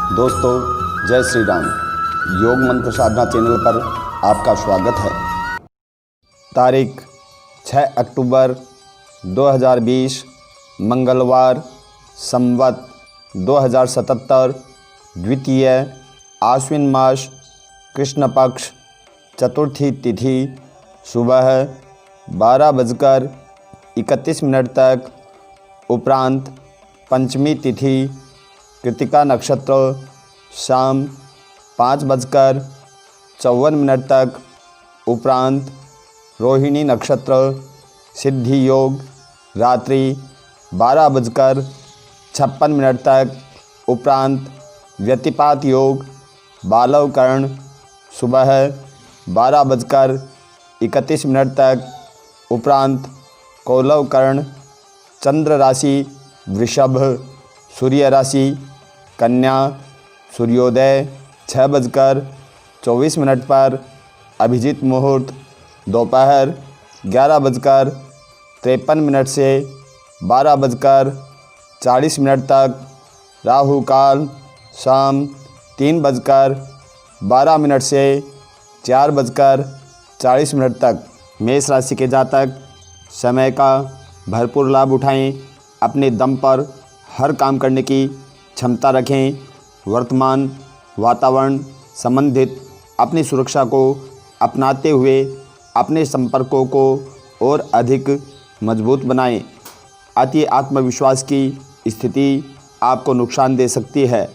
दोस्तों, जय श्री राम। योग मंत्र साधना चैनल पर आपका स्वागत है। तारीख 6 अक्टूबर 2020 मंगलवार, संवत 2077, द्वितीय आश्विन मास, कृष्ण पक्ष, चतुर्थी तिथि, सुबह 12:31 तक। उपरांत पंचमी तिथि, कृतिका नक्षत्र, शाम 5:54 तक। उपरांत रोहिणी नक्षत्र, सिद्धि योग, रात्रि 12:56 तक। उपरांत व्यतिपात योग, बालव कर्ण, सुबह 12:31 तक। उपरांत कौलव कर्ण, चंद्र राशि वृषभ, सूर्य राशि कन्या, सूर्योदय 6:24 पर। अभिजीत मुहूर्त दोपहर 11:53 से 12:40 तक। राहु काल शाम 3:12 से 4:40 तक। मेष राशि के जातक समय का भरपूर लाभ उठाएं। अपने दम पर हर काम करने की क्षमता रखें। वर्तमान वातावरण संबंधित अपनी सुरक्षा को अपनाते हुए अपने संपर्कों को और अधिक मजबूत बनाएं। अति आत्मविश्वास की स्थिति आपको नुकसान दे सकती है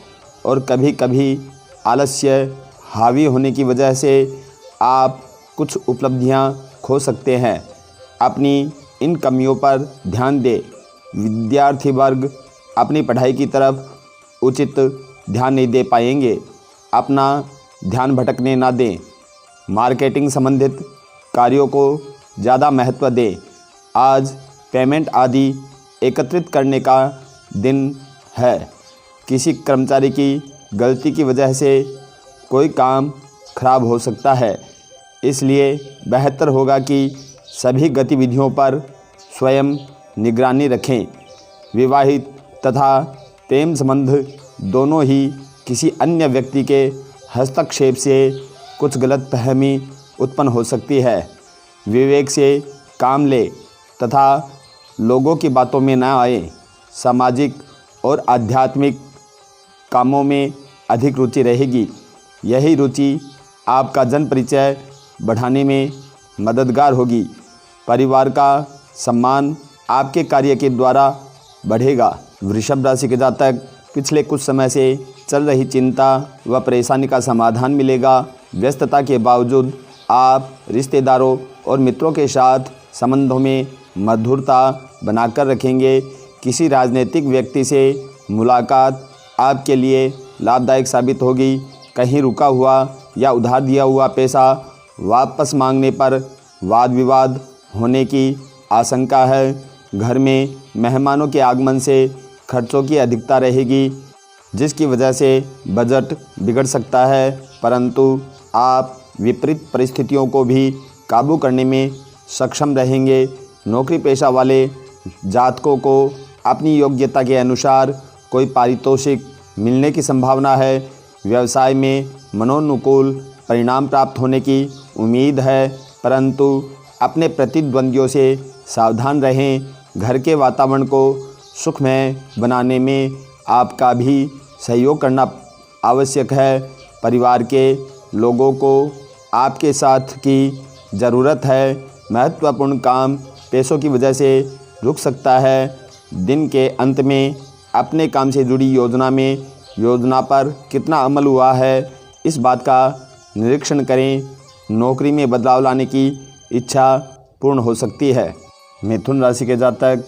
और कभी कभी आलस्य हावी होने की वजह से आप कुछ उपलब्धियां खो सकते हैं। अपनी इन कमियों पर ध्यान दें। विद्यार्थी वर्ग अपनी पढ़ाई की तरफ उचित ध्यान नहीं दे पाएंगे। अपना ध्यान भटकने ना दें। मार्केटिंग संबंधित कार्यों को ज़्यादा महत्व दें। आज पेमेंट आदि एकत्रित करने का दिन है। किसी कर्मचारी की गलती की वजह से कोई काम खराब हो सकता है, इसलिए बेहतर होगा कि सभी गतिविधियों पर स्वयं निगरानी रखें। विवाहित तथा प्रेम संबंध दोनों ही किसी अन्य व्यक्ति के हस्तक्षेप से कुछ गलतफहमी उत्पन्न हो सकती है। विवेक से काम लें तथा लोगों की बातों में न आए। सामाजिक और आध्यात्मिक कामों में अधिक रुचि रहेगी। यही रुचि आपका जन परिचय बढ़ाने में मददगार होगी। परिवार का सम्मान आपके कार्य के द्वारा बढ़ेगा। वृषभ राशि के जातक पिछले कुछ समय से चल रही चिंता व परेशानी का समाधान मिलेगा। व्यस्तता के बावजूद आप रिश्तेदारों और मित्रों के साथ संबंधों में मधुरता बनाकर रखेंगे। किसी राजनीतिक व्यक्ति से मुलाकात आपके लिए लाभदायक साबित होगी। कहीं रुका हुआ या उधार दिया हुआ पैसा वापस मांगने पर वाद विवाद होने की आशंका है। घर में मेहमानों के आगमन से खर्चों की अधिकता रहेगी, जिसकी वजह से बजट बिगड़ सकता है, परंतु आप विपरीत परिस्थितियों को भी काबू करने में सक्षम रहेंगे। नौकरी पेशा वाले जातकों को अपनी योग्यता के अनुसार कोई पारितोषिक मिलने की संभावना है। व्यवसाय में मनोनुकूल परिणाम प्राप्त होने की उम्मीद है, परंतु अपने प्रतिद्वंद्वियों से सावधान रहें। घर के वातावरण को सुखमय बनाने में आपका भी सहयोग करना आवश्यक है। परिवार के लोगों को आपके साथ की ज़रूरत है। महत्वपूर्ण काम पैसों की वजह से रुक सकता है। दिन के अंत में अपने काम से जुड़ी योजना पर कितना अमल हुआ है, इस बात का निरीक्षण करें। नौकरी में बदलाव लाने की इच्छा पूर्ण हो सकती है। मिथुन राशि के जातक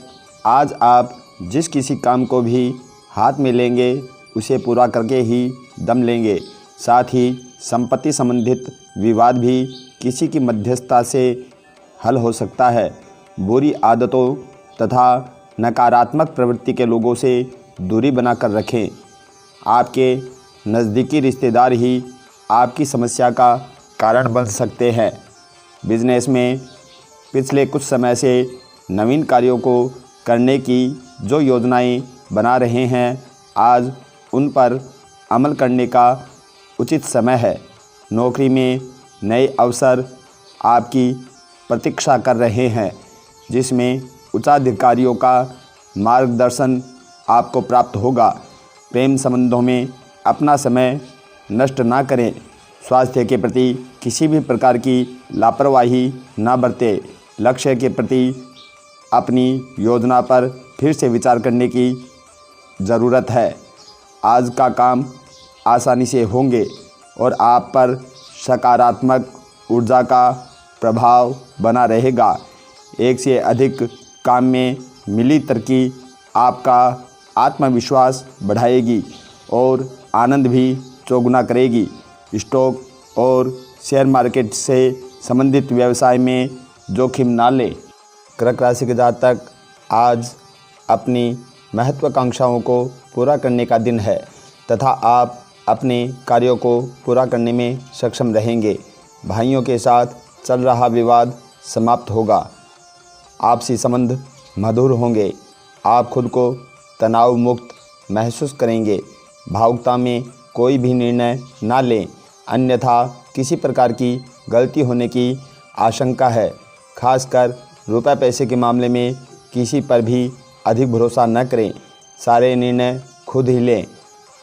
आज आप जिस किसी काम को भी हाथ में लेंगे उसे पूरा करके ही दम लेंगे। साथ ही संपत्ति संबंधित विवाद भी किसी की मध्यस्थता से हल हो सकता है। बुरी आदतों तथा नकारात्मक प्रवृत्ति के लोगों से दूरी बनाकर रखें। आपके नज़दीकी रिश्तेदार ही आपकी समस्या का कारण बन सकते हैं। बिजनेस में पिछले कुछ समय से नवीन कार्यों को करने की जो योजनाएं बना रहे हैं, आज उन पर अमल करने का उचित समय है। नौकरी में नए अवसर आपकी प्रतीक्षा कर रहे हैं, जिसमें उच्चाधिकारियों का मार्गदर्शन आपको प्राप्त होगा। प्रेम संबंधों में अपना समय नष्ट ना करें। स्वास्थ्य के प्रति किसी भी प्रकार की लापरवाही ना बरतें। लक्ष्य के प्रति अपनी योजना पर फिर से विचार करने की ज़रूरत है। आज का काम आसानी से होंगे और आप पर सकारात्मक ऊर्जा का प्रभाव बना रहेगा। एक से अधिक काम में मिली तरक्की आपका आत्मविश्वास बढ़ाएगी और आनंद भी चौगुना करेगी। स्टॉक और शेयर मार्केट से संबंधित व्यवसाय में जोखिम ना लें। कर्क राशि के जातक, आज अपनी महत्वाकांक्षाओं को पूरा करने का दिन है तथा आप अपने कार्यों को पूरा करने में सक्षम रहेंगे। भाइयों के साथ चल रहा विवाद समाप्त होगा। आपसी संबंध मधुर होंगे। आप खुद को तनाव मुक्त महसूस करेंगे। भावुकता में कोई भी निर्णय ना लें, अन्यथा किसी प्रकार की गलती होने की आशंका है। खासकर रुपए पैसे के मामले में किसी पर भी अधिक भरोसा न करें। सारे निर्णय खुद ही लें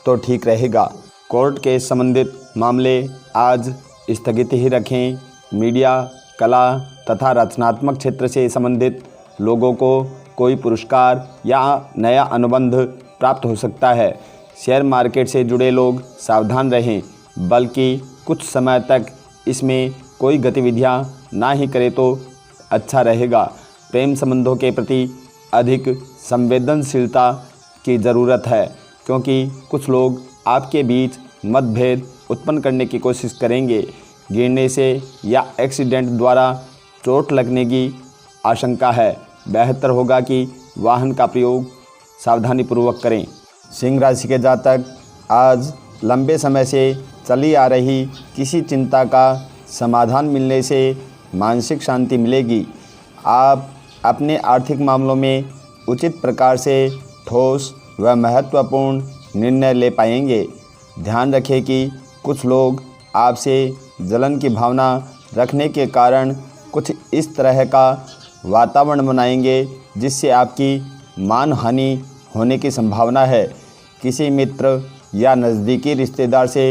तो ठीक रहेगा। कोर्ट के संबंधित मामले आज स्थगित ही रखें। मीडिया, कला तथा रचनात्मक क्षेत्र से संबंधित लोगों को कोई पुरस्कार या नया अनुबंध प्राप्त हो सकता है। शेयर मार्केट से जुड़े लोग सावधान रहें, बल्कि कुछ समय तक इसमें कोई गतिविधियां ना ही करें तो अच्छा रहेगा। प्रेम संबंधों के प्रति अधिक संवेदनशीलता की ज़रूरत है, क्योंकि कुछ लोग आपके बीच मतभेद उत्पन्न करने की कोशिश करेंगे। गिरने से या एक्सीडेंट द्वारा चोट लगने की आशंका है। बेहतर होगा कि वाहन का प्रयोग सावधानीपूर्वक करें। सिंह राशि के जातक, आज लंबे समय से चली आ रही किसी चिंता का समाधान मिलने से मानसिक शांति मिलेगी। आप अपने आर्थिक मामलों में उचित प्रकार से ठोस व महत्वपूर्ण निर्णय ले पाएंगे। ध्यान रखें कि कुछ लोग आपसे जलन की भावना रखने के कारण कुछ इस तरह का वातावरण बनाएंगे जिससे आपकी मान हानि होने की संभावना है। किसी मित्र या नज़दीकी रिश्तेदार से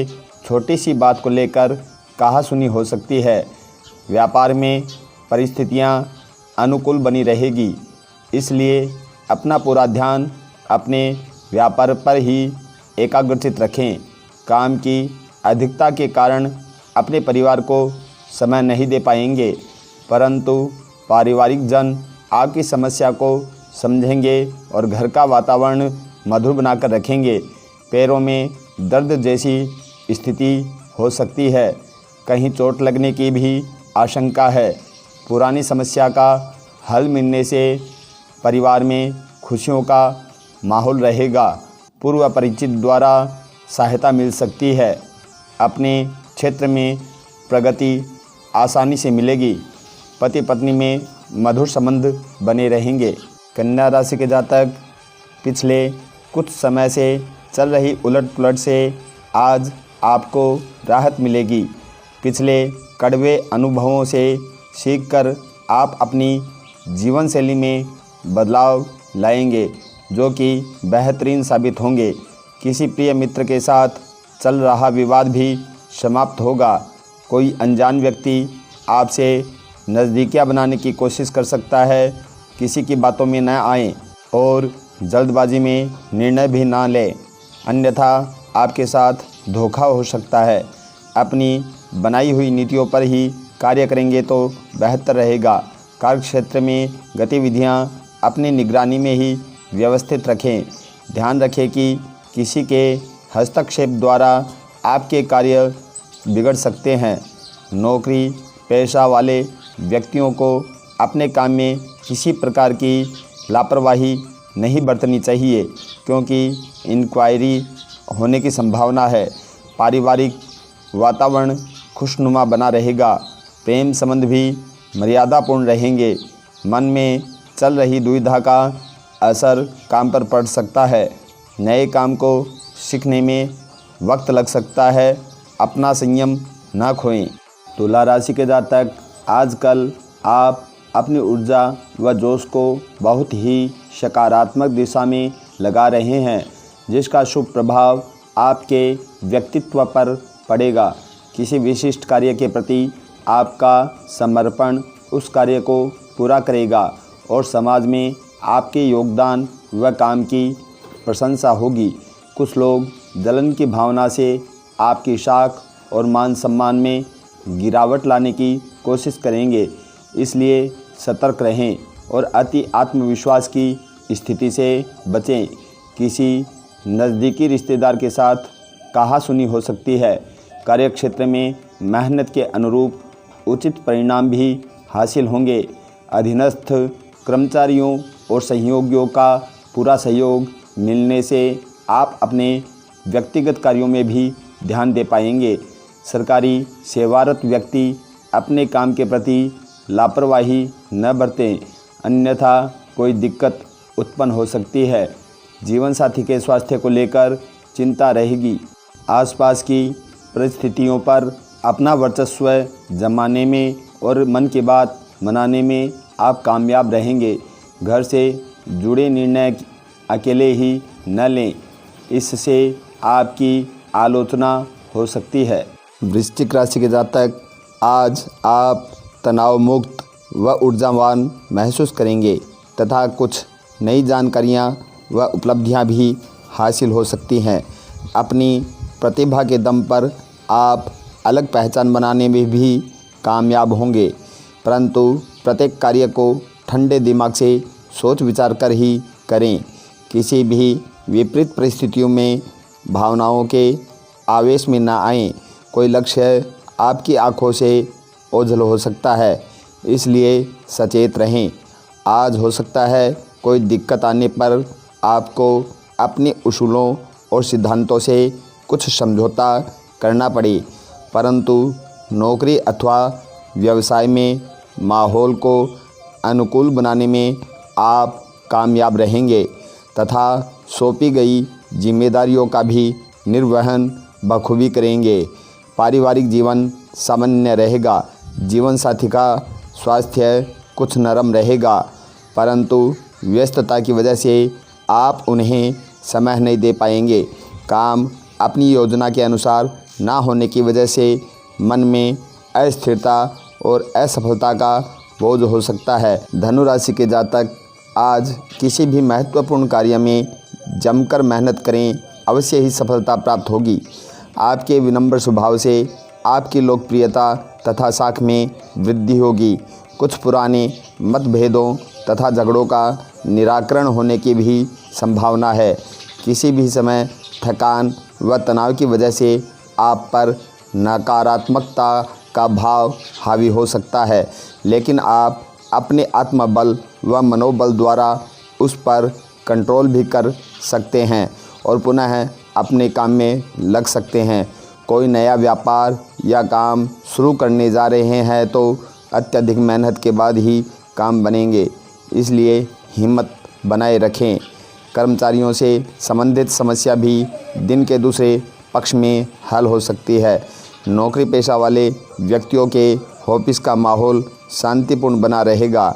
छोटी सी बात को लेकर कहासुनी हो सकती है। व्यापार में परिस्थितियां अनुकूल बनी रहेगी, इसलिए अपना पूरा ध्यान अपने व्यापार पर ही एकाग्रचित रखें। काम की अधिकता के कारण अपने परिवार को समय नहीं दे पाएंगे, परंतु पारिवारिक जन आपकी समस्या को समझेंगे और घर का वातावरण मधुर बनाकर रखेंगे। पैरों में दर्द जैसी स्थिति हो सकती है। कहीं चोट लगने की भी आशंका है। पुरानी समस्या का हल मिलने से परिवार में खुशियों का माहौल रहेगा। पूर्व परिचित द्वारा सहायता मिल सकती है। अपने क्षेत्र में प्रगति आसानी से मिलेगी। पति पत्नी में मधुर संबंध बने रहेंगे। कन्या राशि के जातक, पिछले कुछ समय से चल रही उलट-पुलट से आज आपको राहत मिलेगी। पिछले कड़वे अनुभवों से सीखकर आप अपनी जीवन शैली में बदलाव लाएंगे, जो कि बेहतरीन साबित होंगे। किसी प्रिय मित्र के साथ चल रहा विवाद भी समाप्त होगा। कोई अनजान व्यक्ति आपसे नज़दीकियां बनाने की कोशिश कर सकता है। किसी की बातों में न आएं और जल्दबाजी में निर्णय भी ना लें, अन्यथा आपके साथ धोखा हो सकता है। अपनी बनाई हुई नीतियों पर ही कार्य करेंगे तो बेहतर रहेगा। कार्य क्षेत्र में गतिविधियां अपनी निगरानी में ही व्यवस्थित रखें। ध्यान रखें कि किसी के हस्तक्षेप द्वारा आपके कार्य बिगड़ सकते हैं। नौकरी पेशा वाले व्यक्तियों को अपने काम में किसी प्रकार की लापरवाही नहीं बरतनी चाहिए, क्योंकि इंक्वायरी होने की संभावना है। पारिवारिक वातावरण खुशनुमा बना रहेगा। प्रेम संबंध भी मर्यादापूर्ण रहेंगे। मन में चल रही दुविधा का असर काम पर पड़ सकता है। नए काम को सीखने में वक्त लग सकता है, अपना संयम ना खोएं। तुला राशि के जातक, आजकल आप अपनी ऊर्जा व जोश को बहुत ही सकारात्मक दिशा में लगा रहे हैं, जिसका शुभ प्रभाव आपके व्यक्तित्व पर पड़ेगा। किसी विशिष्ट कार्य के प्रति आपका समर्पण उस कार्य को पूरा करेगा और समाज में आपके योगदान व काम की प्रशंसा होगी। कुछ लोग जलन की भावना से आपकी शाख और मान सम्मान में गिरावट लाने की कोशिश करेंगे, इसलिए सतर्क रहें और अति आत्मविश्वास की स्थिति से बचें। किसी नज़दीकी रिश्तेदार के साथ कहासुनी हो सकती है। कार्यक्षेत्र में मेहनत के अनुरूप उचित परिणाम भी हासिल होंगे। अधीनस्थ कर्मचारियों और सहयोगियों का पूरा सहयोग मिलने से आप अपने व्यक्तिगत कार्यों में भी ध्यान दे पाएंगे। सरकारी सेवारत व्यक्ति अपने काम के प्रति लापरवाही न बरतें, अन्यथा कोई दिक्कत उत्पन्न हो सकती है। जीवन साथी के स्वास्थ्य को लेकर चिंता रहेगी। आसपास की परिस्थितियों पर अपना वर्चस्व जमाने में और मन की बात मनाने में आप कामयाब रहेंगे। घर से जुड़े निर्णय अकेले ही न लें, इससे आपकी आलोचना हो सकती है। वृश्चिक राशि के जातक, आज आप तनाव मुक्त व ऊर्जावान महसूस करेंगे तथा कुछ नई जानकारियाँ व उपलब्धियाँ भी हासिल हो सकती हैं। अपनी प्रतिभा के दम पर आप अलग पहचान बनाने में भी कामयाब होंगे, परंतु प्रत्येक कार्य को ठंडे दिमाग से सोच विचार कर ही करें। किसी भी विपरीत परिस्थितियों में भावनाओं के आवेश में ना आएं। कोई लक्ष्य आपकी आंखों से ओझल हो सकता है, इसलिए सचेत रहें। आज हो सकता है कोई दिक्कत आने पर आपको अपने उसूलों और सिद्धांतों से कुछ समझौता करना पड़े, परंतु नौकरी अथवा व्यवसाय में माहौल को अनुकूल बनाने में आप कामयाब रहेंगे तथा सौंपी गई जिम्मेदारियों का भी निर्वहन बखूबी करेंगे। पारिवारिक जीवन सामान्य रहेगा। जीवन साथी का स्वास्थ्य कुछ नरम रहेगा, परंतु व्यस्तता की वजह से आप उन्हें समय नहीं दे पाएंगे। काम अपनी योजना के अनुसार ना होने की वजह से मन में अस्थिरता और असफलता का बोझ हो सकता है। धनु राशि के जातक, आज किसी भी महत्वपूर्ण कार्य में जमकर मेहनत करें, अवश्य ही सफलता प्राप्त होगी। आपके विनम्र स्वभाव से आपकी लोकप्रियता तथा साख में वृद्धि होगी। कुछ पुराने मतभेदों तथा झगड़ों का निराकरण होने की भी संभावना है। किसी भी समय थकान व तनाव की वजह से आप पर नकारात्मकता का भाव हावी हो सकता है, लेकिन आप अपने आत्मबल व मनोबल द्वारा उस पर कंट्रोल भी कर सकते हैं और पुनः अपने काम में लग सकते हैं। कोई नया व्यापार या काम शुरू करने जा रहे हैं तो अत्यधिक मेहनत के बाद ही काम बनेंगे, इसलिए हिम्मत बनाए रखें। कर्मचारियों से संबंधित समस्या भी दिन के दूसरे पक्ष में हल हो सकती है। नौकरी पेशा वाले व्यक्तियों के ऑफिस का माहौल शांतिपूर्ण बना रहेगा।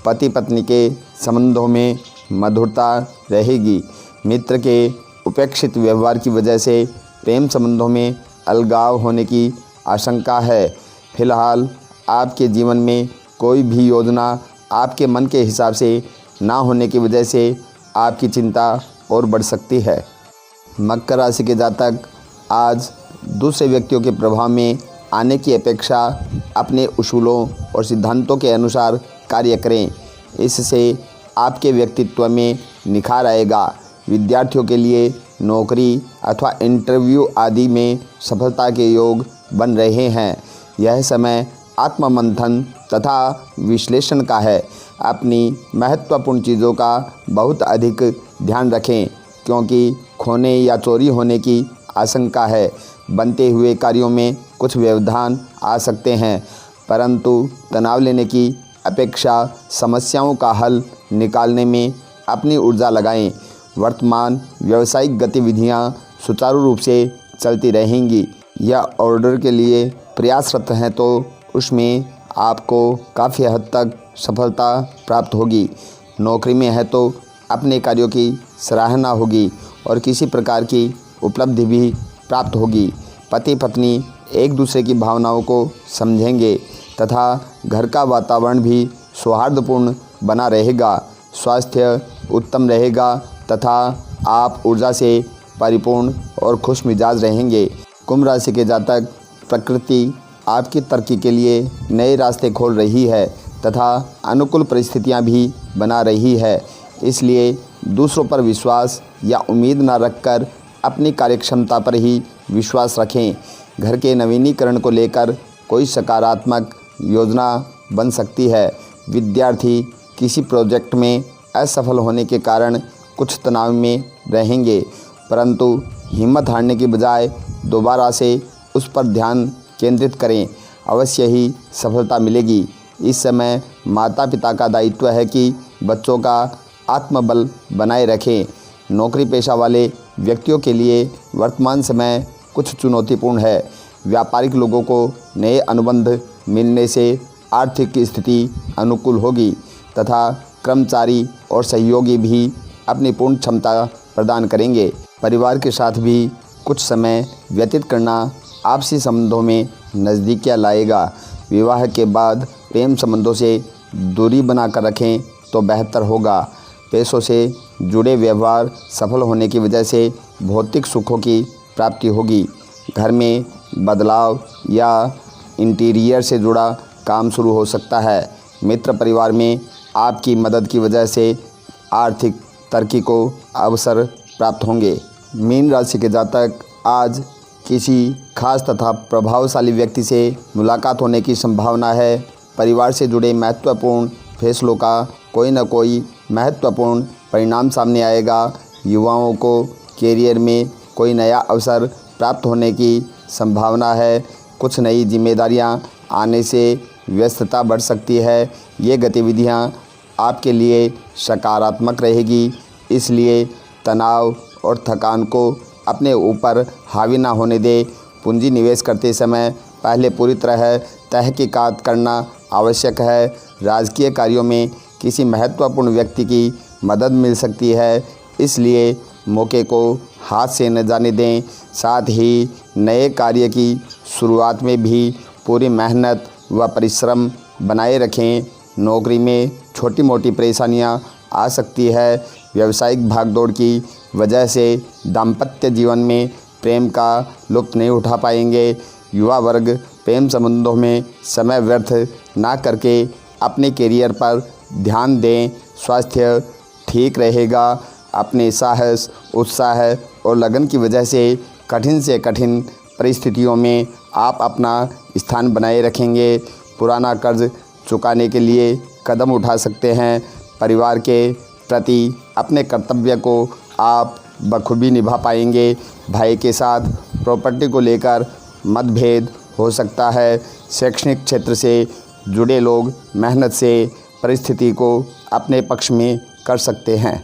पति पत्नी के संबंधों में मधुरता रहेगी। मित्र के उपेक्षित व्यवहार की वजह से प्रेम संबंधों में अलगाव होने की आशंका है। फिलहाल आपके जीवन में कोई भी योजना आपके मन के हिसाब से ना होने की वजह से आपकी चिंता और बढ़ सकती है। मकर राशि के जातक, आज दूसरे व्यक्तियों के प्रभाव में आने की अपेक्षा अपने उसूलों और सिद्धांतों के अनुसार कार्य करें, इससे आपके व्यक्तित्व में निखार आएगा। विद्यार्थियों के लिए नौकरी अथवा इंटरव्यू आदि में सफलता के योग बन रहे हैं। यह समय आत्ममंथन तथा विश्लेषण का है। अपनी महत्वपूर्ण चीज़ों का बहुत अधिक ध्यान रखें, क्योंकि खोने या चोरी होने की आशंका है। बनते हुए कार्यों में कुछ व्यवधान आ सकते हैं, परंतु तनाव लेने की अपेक्षा समस्याओं का हल निकालने में अपनी ऊर्जा लगाएं। वर्तमान व्यावसायिक गतिविधियां सुचारू रूप से चलती रहेंगी या ऑर्डर के लिए प्रयासरत हैं तो उसमें आपको काफ़ी हद तक सफलता प्राप्त होगी। नौकरी में है तो अपने कार्यों की सराहना होगी और किसी प्रकार की उपलब्धि भी प्राप्त होगी। पति पत्नी एक दूसरे की भावनाओं को समझेंगे तथा घर का वातावरण भी सौहार्दपूर्ण बना रहेगा। स्वास्थ्य उत्तम रहेगा तथा आप ऊर्जा से परिपूर्ण और खुश मिजाज रहेंगे। कुंभ राशि के जातक, प्रकृति आपकी तरक्की के लिए नए रास्ते खोल रही है तथा अनुकूल परिस्थितियां भी बना रही है। इसलिए दूसरों पर विश्वास या उम्मीद न रखकर अपनी कार्यक्षमता पर ही विश्वास रखें। घर के नवीनीकरण को लेकर कोई सकारात्मक योजना बन सकती है। विद्यार्थी किसी प्रोजेक्ट में असफल होने के कारण कुछ तनाव में रहेंगे, परंतु हिम्मत हारने की बजाय दोबारा से उस पर ध्यान केंद्रित करें, अवश्य ही सफलता मिलेगी। इस समय माता पिता का दायित्व है कि बच्चों का आत्मबल बनाए रखें। नौकरी पेशा वाले व्यक्तियों के लिए वर्तमान समय कुछ चुनौतीपूर्ण है। व्यापारिक लोगों को नए अनुबंध मिलने से आर्थिक स्थिति अनुकूल होगी तथा कर्मचारी और सहयोगी भी अपनी पूर्ण क्षमता प्रदान करेंगे। परिवार के साथ भी कुछ समय व्यतीत करना आपसी संबंधों में नज़दीकियाँ लाएगा। विवाह के बाद प्रेम संबंधों से दूरी बनाकर रखें तो बेहतर होगा। पैसों से जुड़े व्यवहार सफल होने की वजह से भौतिक सुखों की प्राप्ति होगी। घर में बदलाव या इंटीरियर से जुड़ा काम शुरू हो सकता है। मित्र परिवार में आपकी मदद की वजह से आर्थिक तरक्की को अवसर प्राप्त होंगे। मीन राशि के जातक, आज किसी खास तथा प्रभावशाली व्यक्ति से मुलाकात होने की संभावना है। परिवार से जुड़े महत्वपूर्ण फैसलों का कोई न कोई महत्वपूर्ण परिणाम सामने आएगा। युवाओं को कैरियर में कोई नया अवसर प्राप्त होने की संभावना है। कुछ नई जिम्मेदारियां आने से व्यस्तता बढ़ सकती है। ये गतिविधियां आपके लिए सकारात्मक रहेगी, इसलिए तनाव और थकान को अपने ऊपर हावी ना होने दें। पूंजी निवेश करते समय पहले पूरी तरह तहकीकात करना आवश्यक है। राजकीय कार्यों में किसी महत्वपूर्ण व्यक्ति की मदद मिल सकती है, इसलिए मौके को हाथ से न जाने दें। साथ ही नए कार्य की शुरुआत में भी पूरी मेहनत व परिश्रम बनाए रखें। नौकरी में छोटी मोटी परेशानियां आ सकती है। व्यावसायिक भागदौड़ की वजह से दाम्पत्य जीवन में प्रेम का लुत्फ़ नहीं उठा पाएंगे। युवा वर्ग प्रेम संबंधों में समय व्यर्थ ना करके अपने कैरियर पर ध्यान दें। स्वास्थ्य ठीक रहेगा। अपने साहस, उत्साह और लगन की वजह से कठिन से कठिन परिस्थितियों में आप अपना स्थान बनाए रखेंगे। पुराना कर्ज चुकाने के लिए कदम उठा सकते हैं। परिवार के प्रति अपने कर्तव्य को आप बखूबी निभा पाएंगे। भाई के साथ प्रॉपर्टी को लेकर मतभेद हो सकता है। शैक्षणिक क्षेत्र से जुड़े लोग मेहनत से परिस्थिति को अपने पक्ष में कर सकते हैं।